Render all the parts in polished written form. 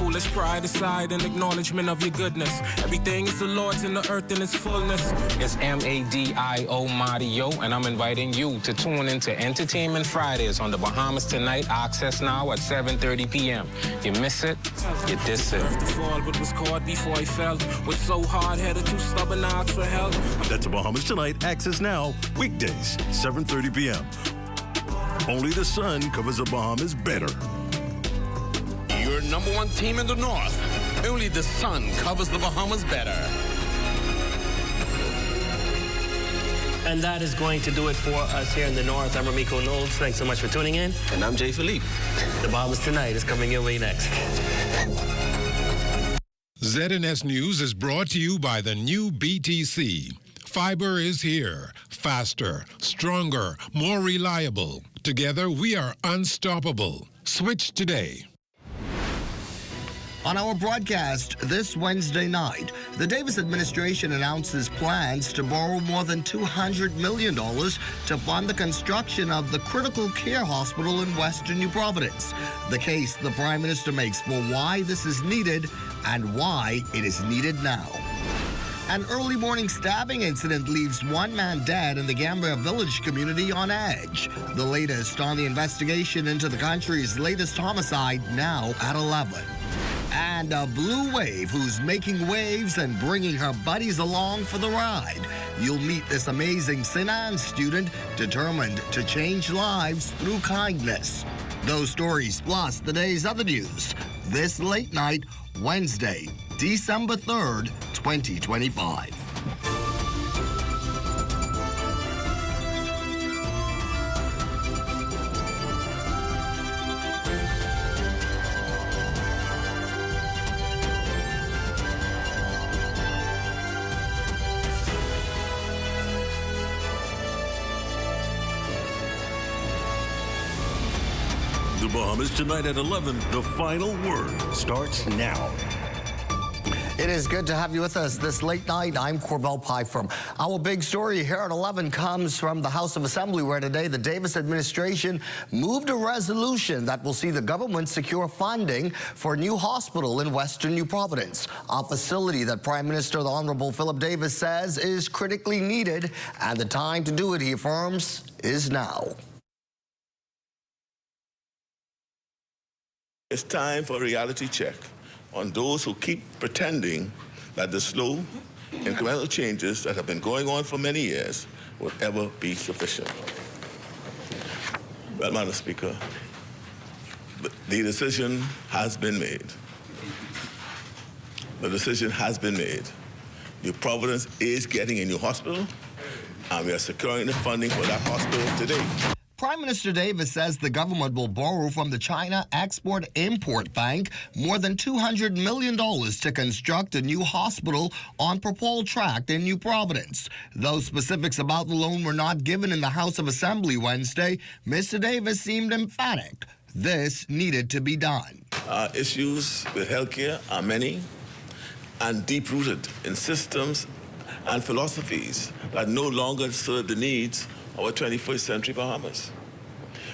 foolish pride aside in acknowledgement of your goodness. Everything is the Lord's in the earth in its fullness. It's M-A-D-I-O Mario, and I'm inviting you to tune into Entertainment Fridays on the Bahamas tonight. Access now at 7:30 p.m. You miss it, you diss it. Earth to fall, but was caught before he fell. Was so hard-headed, too stubborn to ask for help. That's the Bahamas tonight. Access now, weekdays, 7:30 p.m. Only the sun covers the Bahamas better. Your number one team in the North. Only the sun covers the Bahamas better. And that is going to do it for us here in the North. I'm Ramiko Knowles. Thanks so much for tuning in. And I'm Jay Philippe. The Bahamas Tonight is coming your way next. ZNS News is brought to you by the new BTC. Fiber is here. Faster, stronger, more reliable. Together, we are unstoppable. Switch today. On our broadcast this Wednesday night, the Davis administration announces plans to borrow more than $200 million to fund the construction of the critical care hospital in Western New Providence. The case the Prime Minister makes for why this is needed and why it is needed now. An early morning stabbing incident leaves one man dead in the Gambier village community on edge. The latest on the investigation into the country's latest homicide now at 11. And a blue wave who's making waves and bringing her buddies along for the ride. You'll meet this amazing Sinan student determined to change lives through kindness. Those stories plus the day's other news. This late night, Wednesday, December 3rd, 2025. The Bahamas tonight at 11. The final word starts now. It is good to have you with us this late night. I'm Corbell Pyfrom. Our big story here at 11 comes from the House of Assembly, where today the Davis administration moved a resolution that will see the government secure funding for a new hospital in Western New Providence, a facility that Prime Minister the Honorable Philip Davis says is critically needed, and the time to do it, he affirms, is now. It's time for a reality check on those who keep pretending that the slow, incremental changes that have been going on for many years will ever be sufficient. Well, Madam Speaker, the decision has been made. The decision has been made. New Providence is getting a new hospital, and we are securing the funding for that hospital today. Prime Minister Davis says the government will borrow from the China Export-Import Bank more than $200 million to construct a new hospital on Propol Tract in New Providence. Though specifics about the loan were not given in the House of Assembly Wednesday, Mr. Davis seemed emphatic. This needed to be done. Issues with healthcare are many and deep-rooted in systems and philosophies that no longer serve the needs of our 21st century Bahamas.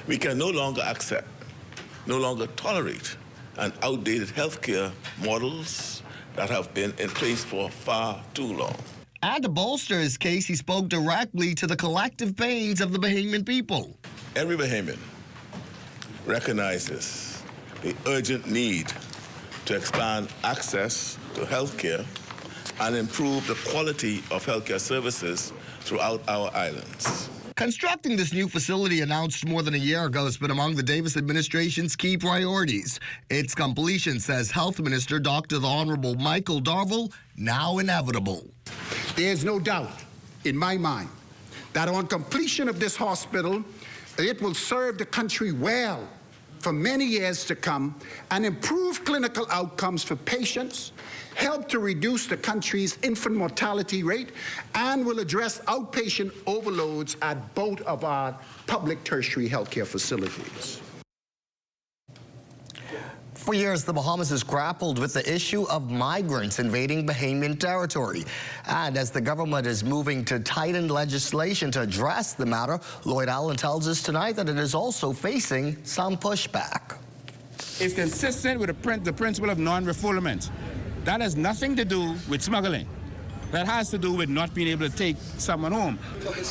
We can no longer accept, no longer tolerate an outdated healthcare models that have been in place for far too long. And to bolster his case, he spoke directly to the collective pains of the Bahamian people. Every Bahamian recognizes the urgent need to expand access to healthcare and improve the quality of healthcare services throughout our islands. Constructing this new facility announced more than a year ago has been among the Davis administration's key priorities. Its completion, says Health Minister Dr. the Honorable Michael Darville, now inevitable. There's no doubt in my mind that on completion of this hospital, it will serve the country well for many years to come and improve clinical outcomes for patients, help to reduce the country's infant mortality rate, and will address outpatient overloads at both of our public tertiary healthcare facilities. For years, the Bahamas has grappled with the issue of migrants invading Bahamian territory. And as the government is moving to tighten legislation to address the matter, Lloyd Allen tells us tonight that it is also facing some pushback. is consistent with the principle of non-refoulement. That has nothing to do with smuggling. That has to do with not being able to take someone home.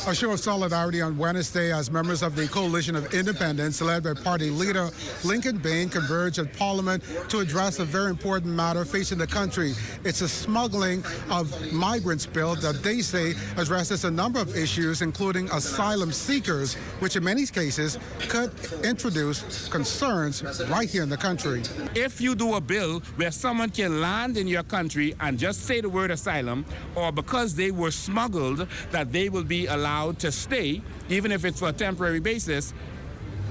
A show of solidarity on Wednesday as members of the Coalition of Independents, led by party leader Lincoln Bain, converged at Parliament to address a very important matter facing the country. It's a smuggling of migrants bill that they say addresses a number of issues, including asylum seekers, which in many cases could introduce concerns right here in the country. If you do a bill where someone can land in your country and just say the word asylum, or because they were smuggled, that they will be allowed to stay, even if it's for a temporary basis,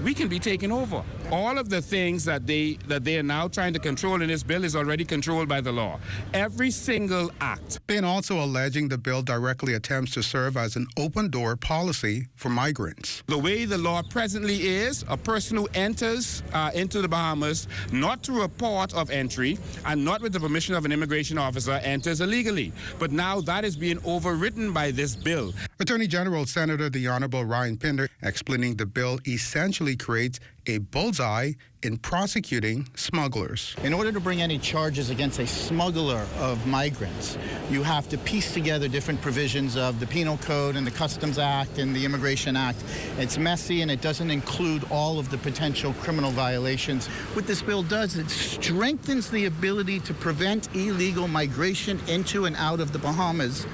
we can be taken over. All of the things that they are now trying to control in this bill is already controlled by the law. Every single act. Bain also alleging the bill directly attempts to serve as an open-door policy for migrants. The way the law presently is, a person who enters into the Bahamas, not through a port of entry and not with the permission of an immigration officer, enters illegally. But now that is being overridden by this bill. Attorney General Senator the Honorable Ryan Pinder explaining the bill essentially creates a bullseye in prosecuting smugglers. In order to bring any charges against a smuggler of migrants, you have to piece together different provisions of the Penal Code and the Customs Act and the Immigration Act. It's messy and it doesn't include all of the potential criminal violations. What this bill does, it strengthens the ability to prevent illegal migration into and out of the Bahamas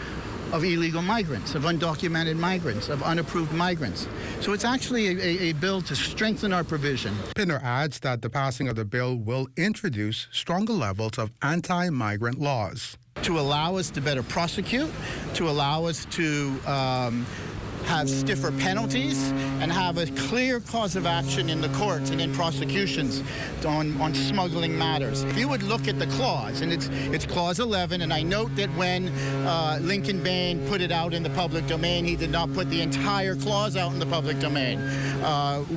of illegal migrants, of undocumented migrants, of unapproved migrants. So it's actually a bill to strengthen our provision. Pinder adds that the passing of the bill will introduce stronger levels of anti-migrant laws. To allow us to better prosecute, to allow us to have stiffer penalties and have a clear cause of action in the courts and in prosecutions on smuggling matters. If you would look at the clause, and it's clause 11, and I note that when Lincoln Bain put it out in the public domain, he did not put the entire clause out in the public domain,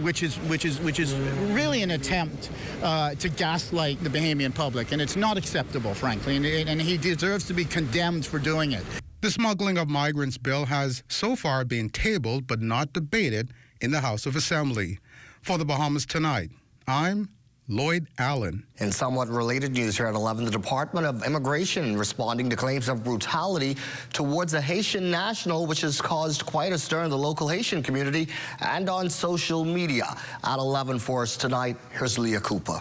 which is really an attempt to gaslight the Bahamian public, and it's not acceptable, frankly, and he deserves to be condemned for doing it. The smuggling of migrants bill has so far been tabled but not debated in the House of Assembly. For the Bahamas Tonight, I'm Lloyd Allen. In somewhat related news here at 11, the Department of Immigration responding to claims of brutality towards a Haitian national, which has caused quite a stir in the local Haitian community and on social media. At 11 for us tonight, here's Leah Cooper.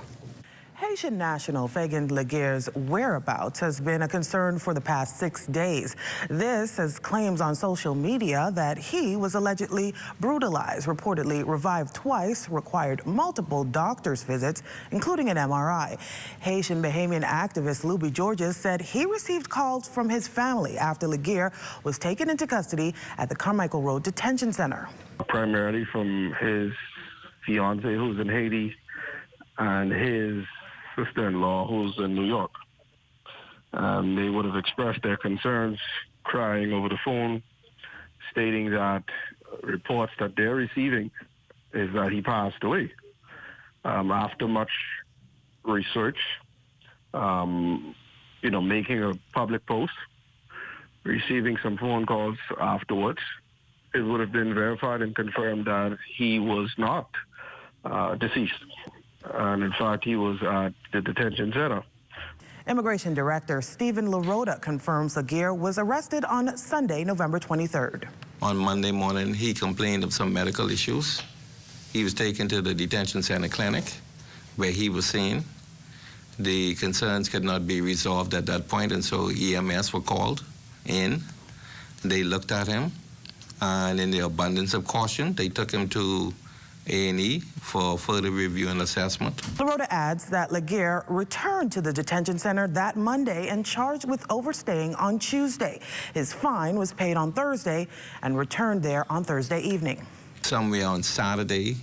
Haitian national Fagan Laguerre's whereabouts has been a concern for the past 6 days. This as claims on social media that he was allegedly brutalized, reportedly revived twice, required multiple doctor's visits, including an MRI. Haitian Bahamian activist Louis Georges said he received calls from his family after Laguerre was taken into custody at the Carmichael Road Detention Center. Primarily from his fiance who's in Haiti and his sister-in-law who's in New York. They would have expressed their concerns, crying over the phone, stating that reports that they're receiving is that he passed away. After much research, making a public post, receiving some phone calls afterwards, it would have been verified and confirmed that he was not deceased. And in fact, he was at the detention center. Immigration Director Stephen LaRota confirms Laguerre was arrested on Sunday, November 23rd. On Monday morning, he complained of some medical issues. He was taken to the detention center clinic where he was seen. The concerns could not be resolved at that point, and so EMS were called in. They looked at him, and in the abundance of caution, they took him to A&E for further review and assessment. LaRota adds that Laguerre returned to the detention center that Monday and charged with overstaying on Tuesday. His fine was paid on Thursday and returned there on Thursday evening. Somewhere on Saturday,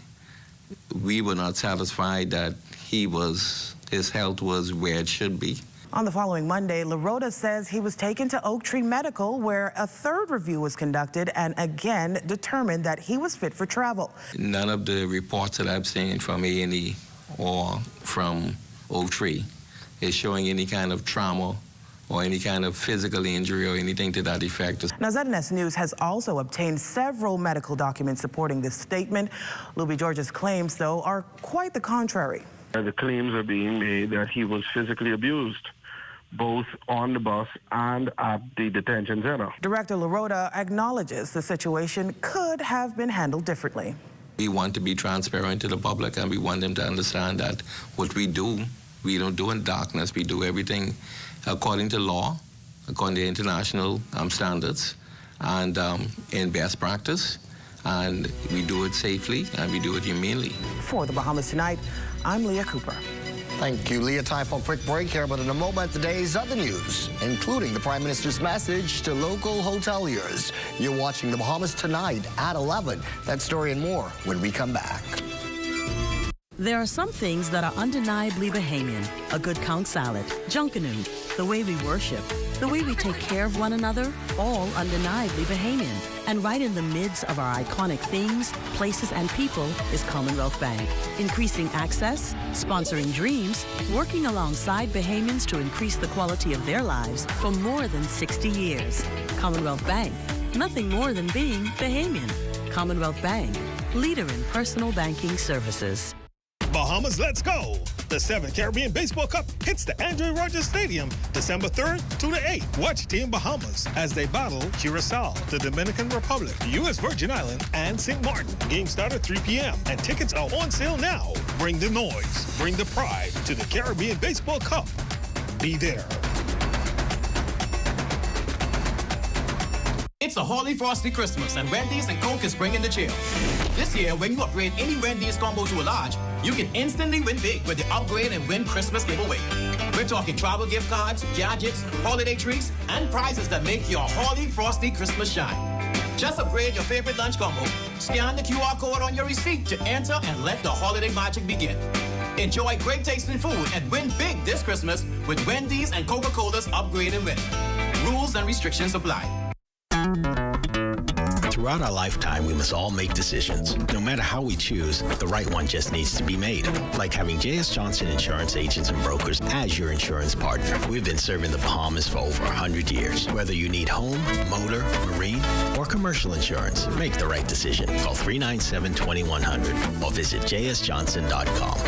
we were not satisfied that his health was where it should be. On the following Monday, LaRota says he was taken to Oak Tree Medical, where a third review was conducted and again determined that he was fit for travel. None of the reports that I've seen from A&E or from Oak Tree is showing any kind of trauma or any kind of physical injury or anything to that effect. Now, ZNS News has also obtained several medical documents supporting this statement. Louis Georges' claims, though, are quite the contrary. The claims are being made that he was physically abused, both on the bus and at the detention center. Director LaRota acknowledges the situation could have been handled differently. We want to be transparent to the public, and we want them to understand that what we do, we don't do in darkness. We do everything according to law, according to international standards, and in best practice. And we do it safely, and we do it humanely. For the Bahamas Tonight, I'm Leah Cooper. Thank you, Leah. Time for a quick break here, but in a moment, today's other news, including the Prime Minister's message to local hoteliers. You're watching the Bahamas Tonight at 11. That story and more when we come back. There are some things that are undeniably Bahamian. A good count salad, junkanoo, the way we worship, the way we take care of one another, all undeniably Bahamian. And right in the midst of our iconic things, places, and people is Commonwealth Bank. Increasing access, sponsoring dreams, working alongside Bahamians to increase the quality of their lives for more than 60 years. Commonwealth Bank, nothing more than being Bahamian. Commonwealth Bank, leader in personal banking services. Bahamas, let's go! The 7th Caribbean Baseball Cup hits the Andrew Rogers Stadium December 3rd to the 8th. Watch Team Bahamas as they battle Curacao, the Dominican Republic, U.S. Virgin Islands, and St. Martin. Games start at 3 p.m. and tickets are on sale now. Bring the noise, bring the pride to the Caribbean Baseball Cup. Be there. It's a Holy Frosty Christmas, and Wendy's and Coke is bringing the chill. This year, when you upgrade any Wendy's combo to a large, you can instantly win big with the Upgrade and Win Christmas giveaway. We're talking travel gift cards, gadgets, holiday treats, and prizes that make your Holy Frosty Christmas shine. Just upgrade your favorite lunch combo, scan the QR code on your receipt to enter, and let the holiday magic begin. Enjoy great tasting food and win big this Christmas with Wendy's and Coca-Cola's Upgrade and Win. Rules and restrictions apply. Throughout our lifetime, we must all make decisions. No matter how we choose, the right one just needs to be made. Like having J.S. Johnson Insurance Agents and Brokers as your insurance partner. We've been serving the Bahamas for over 100 years. Whether you need home, motor, marine, or commercial insurance, make the right decision. Call 397-2100 or visit jsjohnson.com.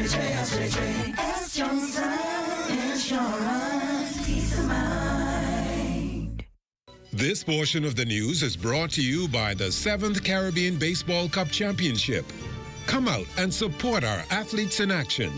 JS Johnson Insurance. Peace of mind. This portion of the news is brought to you by the 7th Caribbean Baseball Cup Championship. Come out and support our athletes in action.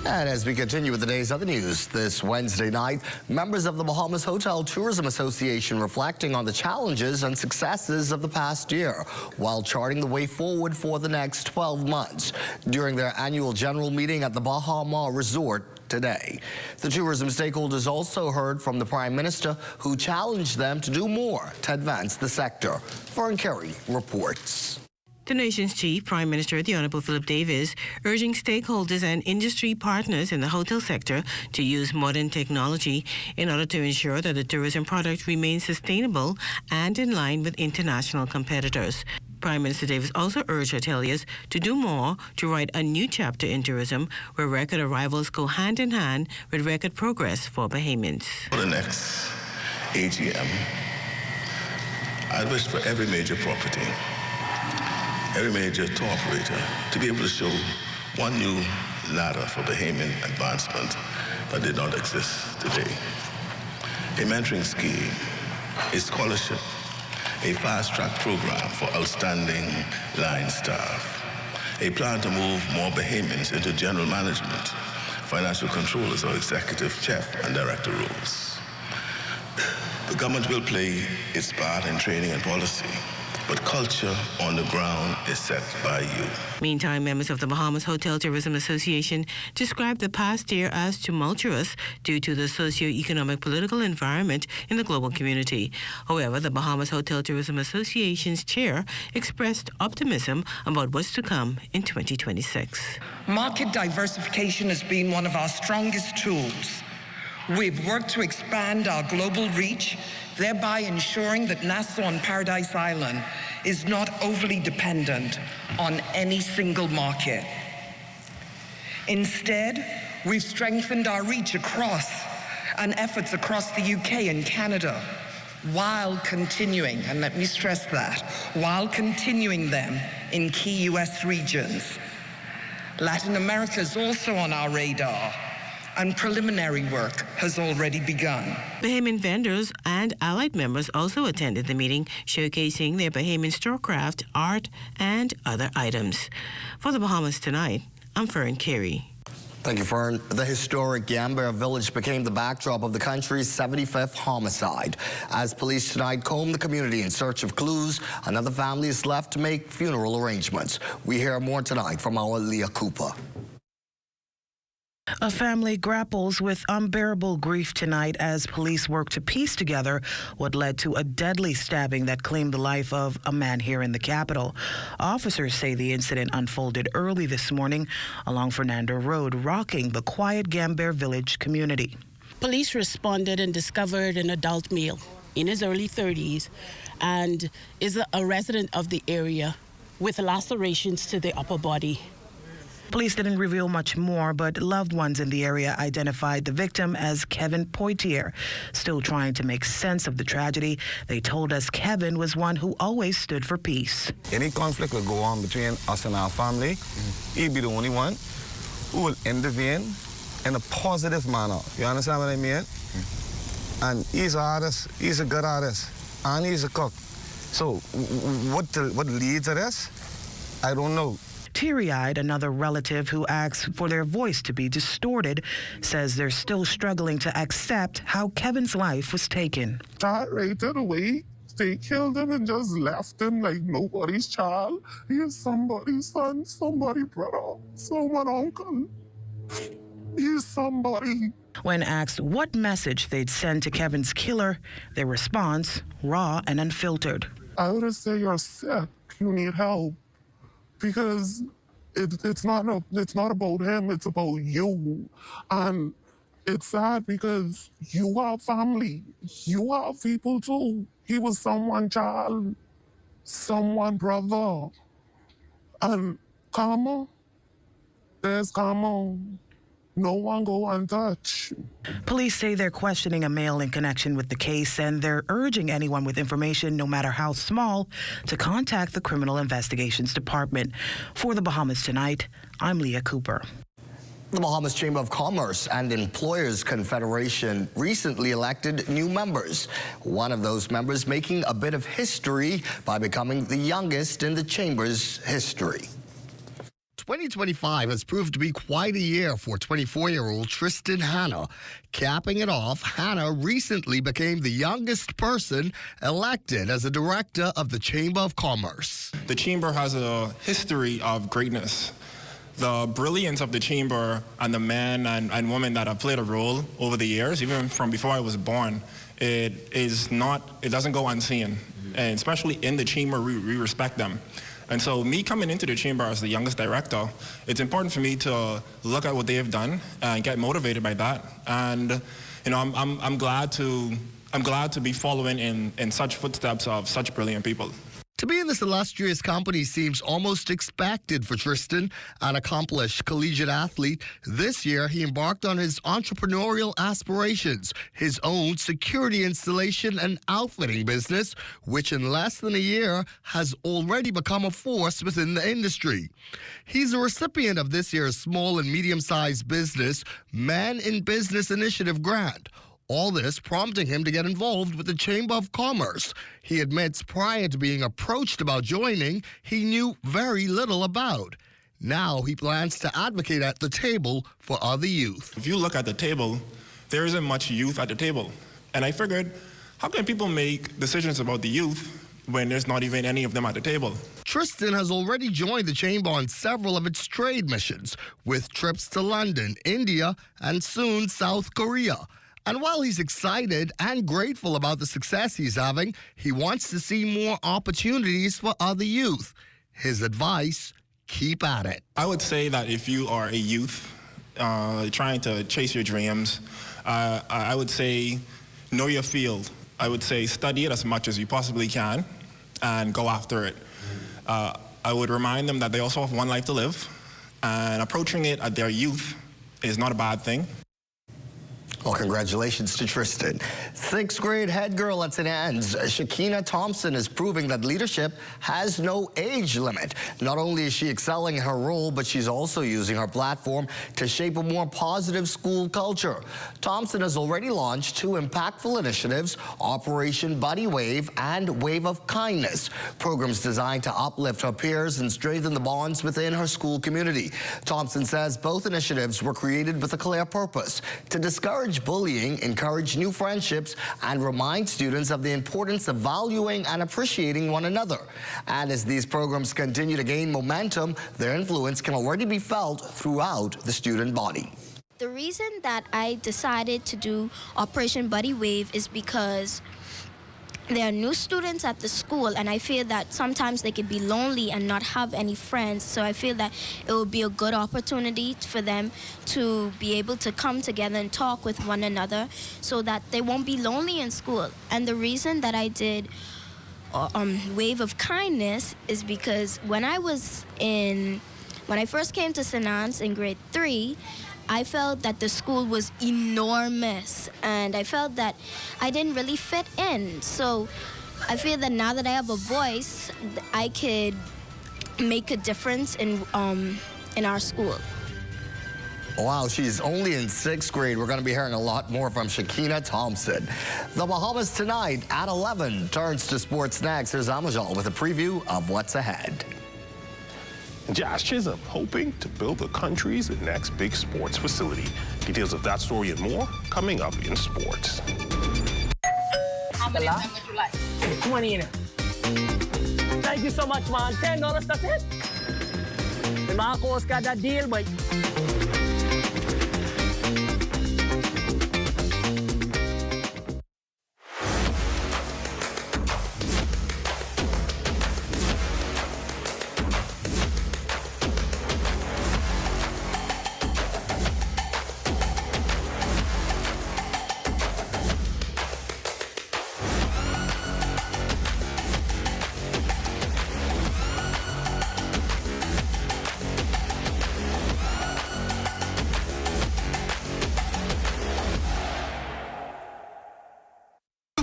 And as we continue with the day's other news, this Wednesday night, members of the Bahamas Hotel Tourism Association reflecting on the challenges and successes of the past year while charting the way forward for the next 12 months during their annual general meeting at the Bahamas Resort today. The tourism stakeholders also heard from the Prime Minister, who challenged them to do more to advance the sector. Fern Kerry reports. The nation's chief, Prime Minister, the Honourable Philip Davis, urging stakeholders and industry partners in the hotel sector to use modern technology in order to ensure that the tourism product remains sustainable and in line with international competitors. Prime Minister Davis also urged hoteliers to do more to write a new chapter in tourism where record arrivals go hand in hand with record progress for Bahamians. For the next AGM, I wish for every major property, every major tour operator to be able to show one new ladder for Bahamian advancement that did not exist today. A mentoring scheme, a scholarship, a fast-track program for outstanding line staff, a plan to move more Bahamians into general management, financial controllers or executive chef and director roles. The government will play its part in training and policy, but culture on the ground is set by you. Meantime, members of the Bahamas Hotel Tourism Association described the past year as tumultuous due to the socio-economic political environment in the global community. However, the Bahamas Hotel Tourism Association's chair expressed optimism about what's to come in 2026. Market diversification has been one of our strongest tools. We've worked to expand our global reach, thereby ensuring that Nassau and Paradise Island is not overly dependent on any single market. Instead, we've strengthened our reach across and efforts across the UK and Canada, while continuing, and let me stress that, while continuing them in key U.S. regions. Latin America is also on our radar, and preliminary work has already begun. Bahamian vendors and allied members also attended the meeting, showcasing their Bahamian storecraft, art, and other items. For the Bahamas Tonight, I'm Fern Carey. Thank you, Fern. The historic Gambier village became the backdrop of the country's 75th homicide. As police tonight comb the community in search of clues, another family is left to make funeral arrangements. We hear more tonight from our Leah Cooper. A family grapples with unbearable grief tonight as police work to piece together what led to a deadly stabbing that claimed the life of a man here in the capital. Officers say the incident unfolded early this morning along Fernando Road, rocking the quiet Gambier village community. Police responded and discovered an adult male in his early 30s and is a resident of the area with lacerations to the upper body. Police didn't reveal much more, but loved ones in the area identified the victim as Kevin Poitier. Still trying to make sense of the tragedy, they told us Kevin was one who always stood for peace. Any conflict will go on between us and our family. He'd be the only one who will intervene in a positive manner. You understand what I mean? And he's an artist, he's a good artist, and he's a cook. So what leads to this? I don't know. Teary-eyed, another relative who asks for their voice to be distorted says they're still struggling to accept how Kevin's life was taken. Shot right away. They killed him and just left him like nobody's child. He is somebody's son, somebody's brother, someone's uncle. He's somebody. When asked what message they'd send to Kevin's killer, their response, raw and unfiltered. I would say you're sick, you need help. Because it's not about him, it's about you. And it's sad because you have family, you have people too. He was someone's child, someone's brother. And karma, there's karma. No one go untouched. Police say they're questioning a male in connection with the case, and they're urging anyone with information, no matter how small, to contact the Criminal Investigations Department. For the Bahamas Tonight, I'm Leah Cooper. The Bahamas Chamber of Commerce and Employers Confederation recently elected new members. One of those members making a bit of history by becoming the youngest in the Chamber's history. 2025 has proved to be quite a year for 24-year-old Tristan Hanna. Capping it off, Hanna recently became the youngest person elected as a director of the Chamber of Commerce. The Chamber has a history of greatness. The brilliance of the Chamber and the men and women that have played a role over the years, even from before I was born, it doesn't go unseen. And especially in the Chamber, we respect them. And so me coming into the Chamber as the youngest director, it's important for me to look at what they have done and get motivated by that. And you know, I'm glad to be following in such footsteps of such brilliant people. To be in this illustrious company seems almost expected for Tristan, an accomplished collegiate athlete. This year, he embarked on his entrepreneurial aspirations, his own security installation and outfitting business, which in less than a year has already become a force within the industry. He's a recipient of this year's Small and Medium-Sized Business Men in Business Initiative grant. All this prompting him to get involved with the Chamber of Commerce. He admits prior to being approached about joining, he knew very little about. Now he plans to advocate at the table for other youth. If you look at the table, there isn't much youth at the table. And I figured, how can people make decisions about the youth when there's not even any of them at the table? Tristan has already joined the Chamber on several of its trade missions, with trips to London, India, and soon South Korea. And while he's excited and grateful about the success he's having, he wants to see more opportunities for other youth. His advice, keep at it. I would say that if you are a youth trying to chase your dreams, I would say know your field. I would say study it as much as you possibly can and go after it. I would remind them that they also have one life to live, and approaching it at their youth is not a bad thing. Well, congratulations to Tristan. 6th grade head girl at St. Anne's, Shakina Thompson, is proving that leadership has no age limit. Not only is she excelling in her role, but she's also using her platform to shape a more positive school culture. Thompson has already launched 2 impactful initiatives, Operation Buddy Wave and Wave of Kindness, programs designed to uplift her peers and strengthen the bonds within her school community. Thompson says both initiatives were created with a clear purpose: to discourage bullying, encourage new friendships, and remind students of the importance of valuing and appreciating one another. And as these programs continue to gain momentum, their influence can already be felt throughout the student body. The reason that I decided to do Operation Buddy Wave is because there are new students at the school, and I feel that sometimes they could be lonely and not have any friends. So I feel that it would be a good opportunity for them to be able to come together and talk with one another so that they won't be lonely in school. And the reason that I did Wave of Kindness is because when I first came to St. Anne's in grade 3, I felt that the school was enormous, and I felt that I didn't really fit in. So I feel that now that I have a voice, I could make a difference in our school. Wow, she's only in 6th grade. We're going to be hearing a lot more from Shakina Thompson. The Bahamas tonight at 11 turns to sports next. Here's Amajal with a preview of what's ahead. Jazz Chisholm hoping to build the country's next big sports facility. Details of that story and more coming up in sports. How many of them would you like? 20 in it. Thank you so much, man. $10, that's it. The Marcos got that deal, but...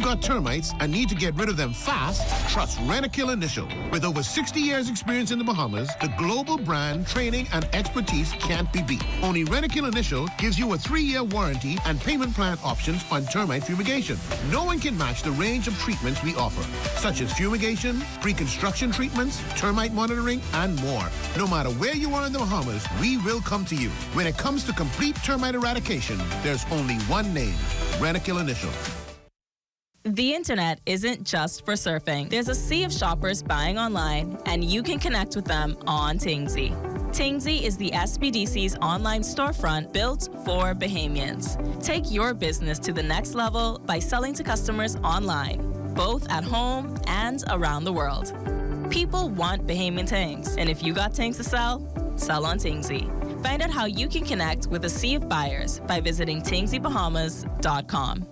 Got termites and need to get rid of them fast? Trust Rentokil Initial. With over 60 years experience in the Bahamas, the global brand, training, and expertise can't be beat. Only Rentokil Initial gives you a 3-year warranty and payment plan options on termite fumigation. No one can match the range of treatments we offer, such as fumigation, pre-construction treatments, termite monitoring, and more. No matter where you are in the Bahamas, we will come to you. When it comes to complete termite eradication, there's only one name: Rentokil Initial. The internet isn't just for surfing. There's a sea of shoppers buying online, and you can connect with them on Tingsy. Tingsy is the SBDC's online storefront built for Bahamians. Take your business to the next level by selling to customers online, both at home and around the world. People want Bahamian things, and if you got things to sell, sell on Tingsy. Find out how you can connect with a sea of buyers by visiting tingsybahamas.com.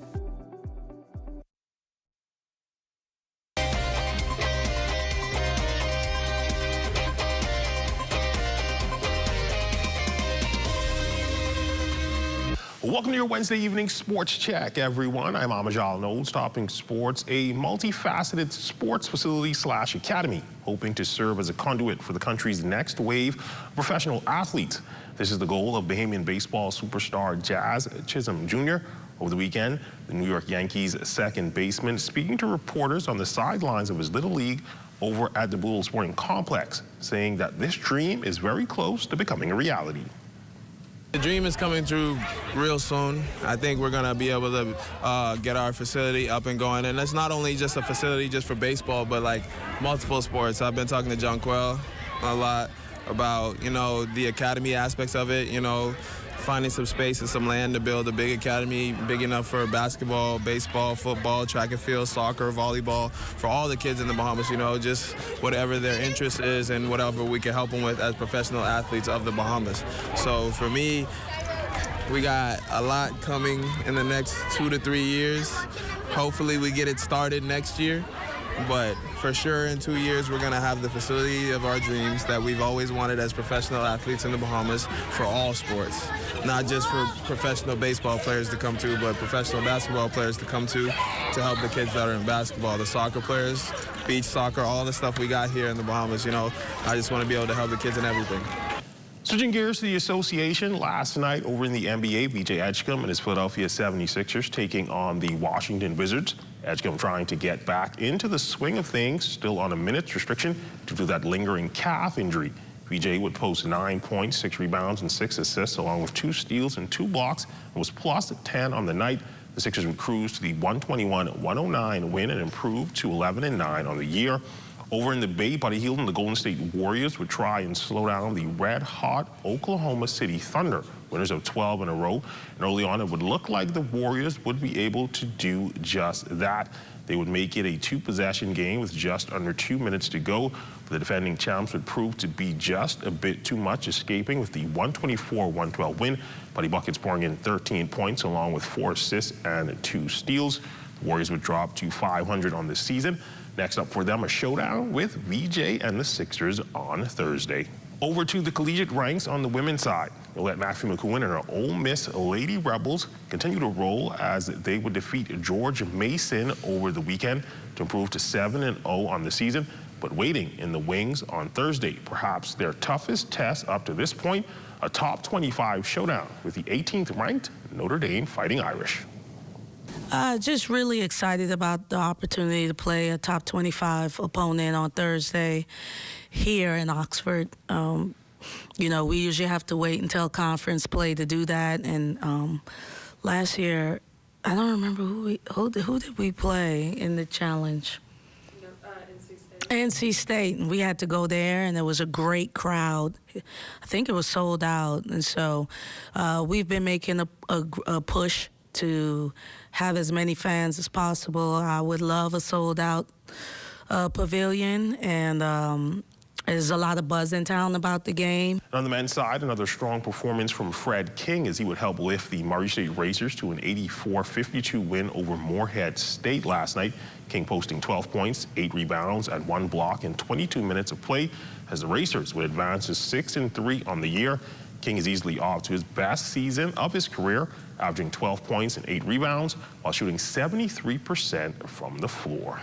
Welcome to your Wednesday evening sports check, everyone. I'm Amajal Knowles, topping sports, a multifaceted sports facility / academy, hoping to serve as a conduit for the country's next wave of professional athletes. This is the goal of Bahamian baseball superstar Jazz Chisholm Jr. Over the weekend, the New York Yankees' second baseman speaking to reporters on the sidelines of his little league over at the Bull Sporting Complex, saying that this dream is very close to becoming a reality. The dream is coming through real soon. I think we're going to be able to get our facility up and going. And it's not only just a facility just for baseball, but like multiple sports. I've been talking to John Quell a lot about, the academy aspects of it, finding some space and some land to build a big academy, big enough for basketball, baseball, football, track and field, soccer, volleyball, for all the kids in the Bahamas, just whatever their interest is and whatever we can help them with as professional athletes of the Bahamas. So for me, we got a lot coming in the next 2 to 3 years. Hopefully we get it started next year. But for sure, in 2 years, we're going to have the facility of our dreams that we've always wanted as professional athletes in the Bahamas for all sports. Not just for professional baseball players to come to, but professional basketball players to come to help the kids that are in basketball, the soccer players, beach soccer, all the stuff we got here in the Bahamas. You know, I just want to be able to help the kids in everything. Switching gears to the association, last night over in the NBA, VJ Edgecombe and his Philadelphia 76ers taking on the Washington Wizards. Edgecombe trying to get back into the swing of things, still on a minutes restriction due to that lingering calf injury. VJ would post 9 points, 6 rebounds, and 6 assists, along with 2 steals and 2 blocks, and was plus 10 on the night. The Sixers would cruise to the 121-109 win and improve to 11-9 on the year. Over in the Bay, Buddy Hield and the Golden State Warriors would try and slow down the red-hot Oklahoma City Thunder, winners of 12 in a row. And early on, it would look like the Warriors would be able to do just that. They would make it a 2-possession game with just under 2 minutes to go. But the defending champs would prove to be just a bit too much, escaping with the 124-112 win. Buddy Buckets pouring in 13 points along with 4 assists and 2 steals. The Warriors would drop to 500 on the season. Next up for them, a showdown with VJ and the Sixers on Thursday. Over to the collegiate ranks on the women's side. Yolette McPhee-McEwen and her Ole Miss Lady Rebels continue to roll as they would defeat George Mason over the weekend to improve to 7-0 on the season. But waiting in the wings on Thursday, perhaps their toughest test up to this point, a top 25 showdown with the 18th ranked Notre Dame Fighting Irish. Just really excited about the opportunity to play a top 25 opponent on Thursday here in Oxford. You know, we usually have to wait until conference play to do that. And last year, I don't remember who did we play in the challenge? NC State, and we had to go there, and there was a great crowd. I think it was sold out, and so we've been making a push to have as many fans as possible. I would love a sold-out pavilion, and there's a lot of buzz in town about the game. On the men's side, another strong performance from Fred King as he would help lift the Murray State Racers to an 84-52 win over Morehead State last night. King posting 12 points, 8 rebounds, and 1 block in 22 minutes of play as the Racers would advance to 6-3 on the year. King is easily off to his best season of his career, averaging 12 points and 8 rebounds while shooting 73% from the floor.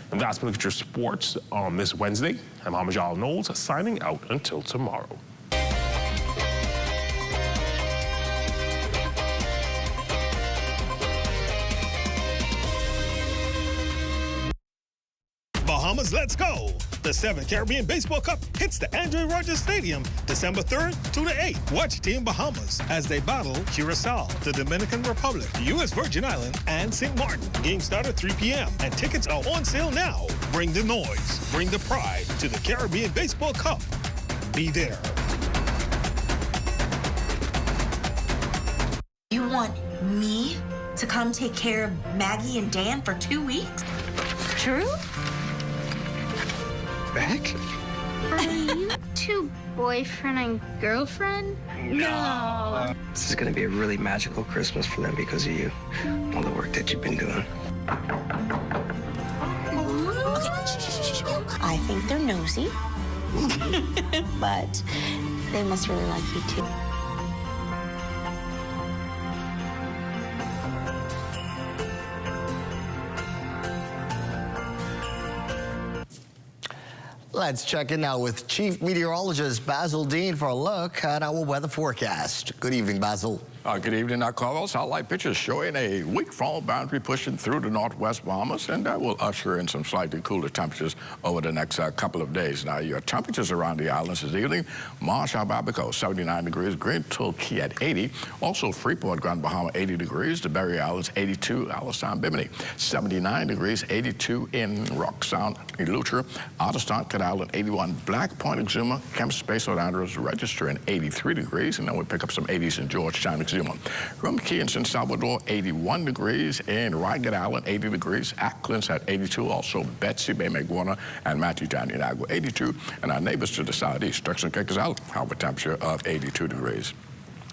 And that's been your sports on this Wednesday. I'm Amajal Knowles, signing out until tomorrow. Bahamas, let's go! The 7th Caribbean Baseball Cup hits the Andrew Rogers Stadium December 3rd to the 8th. Watch Team Bahamas as they battle Curacao, the Dominican Republic, U.S. Virgin Island, and St. Martin. Game start at 3 p.m. and tickets are on sale now. Bring the noise, bring the pride to the Caribbean Baseball Cup. Be there. You want me to come take care of Maggie and Dan for 2 weeks? True? Back? Are you two boyfriend and girlfriend? No. This is going to be a really magical Christmas for them because of you. All the work that you've been doing. Okay, I think they're nosy, but they must really like you too. Let's check in now with Chief Meteorologist Basil Dean for a look at our weather forecast. Good evening, Basil. Good evening, Carlos. Satellite pictures showing a weak fall boundary pushing through the northwest Bahamas, and that will usher in some slightly cooler temperatures over the next couple of days. Now, your temperatures around the islands this evening: Marshall, Babico, 79 degrees, Great Torquay at 80. Also, Freeport, Grand Bahama, 80 degrees. The Berry Islands, 82. Alice Sound, Bimini, 79 degrees, 82 in Rock Sound, Eleuthera. Otterstone, Cat Island, 81. Black Point, Exuma, Camp Space, Andros, registering 83 degrees, and then we pick up some 80s in Georgetown, Exuma. Rum Key in San Salvador, 81 degrees. In Ragged Island, 80 degrees. Acklands at 82. Also, Betsy, Bay Maguana, and Matthew-Town, Inagua, 82. And our neighbors to the southeast, Turks and Caicos Island, have a temperature of 82 degrees.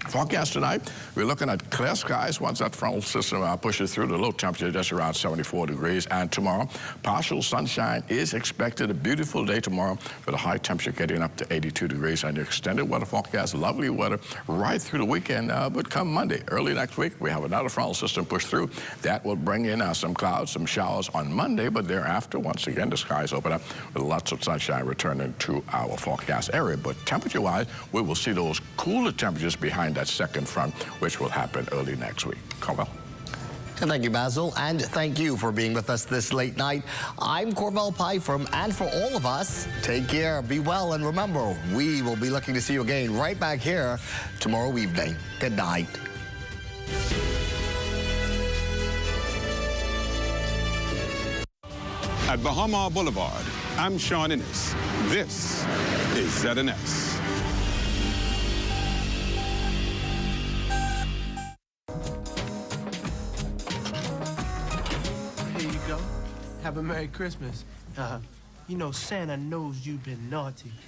Forecast tonight, we're looking at clear skies once that frontal system pushes through. The low temperature just around 74 degrees. And tomorrow, partial sunshine is expected. A beautiful day tomorrow with a high temperature getting up to 82 degrees. And the extended weather forecast, lovely weather right through the weekend. But come Monday, early next week, we have another frontal system push through. That will bring in some clouds, some showers on Monday. But thereafter, once again, the skies open up with lots of sunshine returning to our forecast area. But temperature-wise, we will see those cooler temperatures behind that second front, which will happen early next week. Corval. And thank you, Basil, and thank you for being with us this late night. I'm Corval Pyfrom, and for all of us, take care, be well, and remember, we will be looking to see you again right back here tomorrow evening. Good night. At Bahama Boulevard, I'm Sean Innes. This is ZNS. Here you go. Have a Merry Christmas. You know, Santa knows you've been naughty.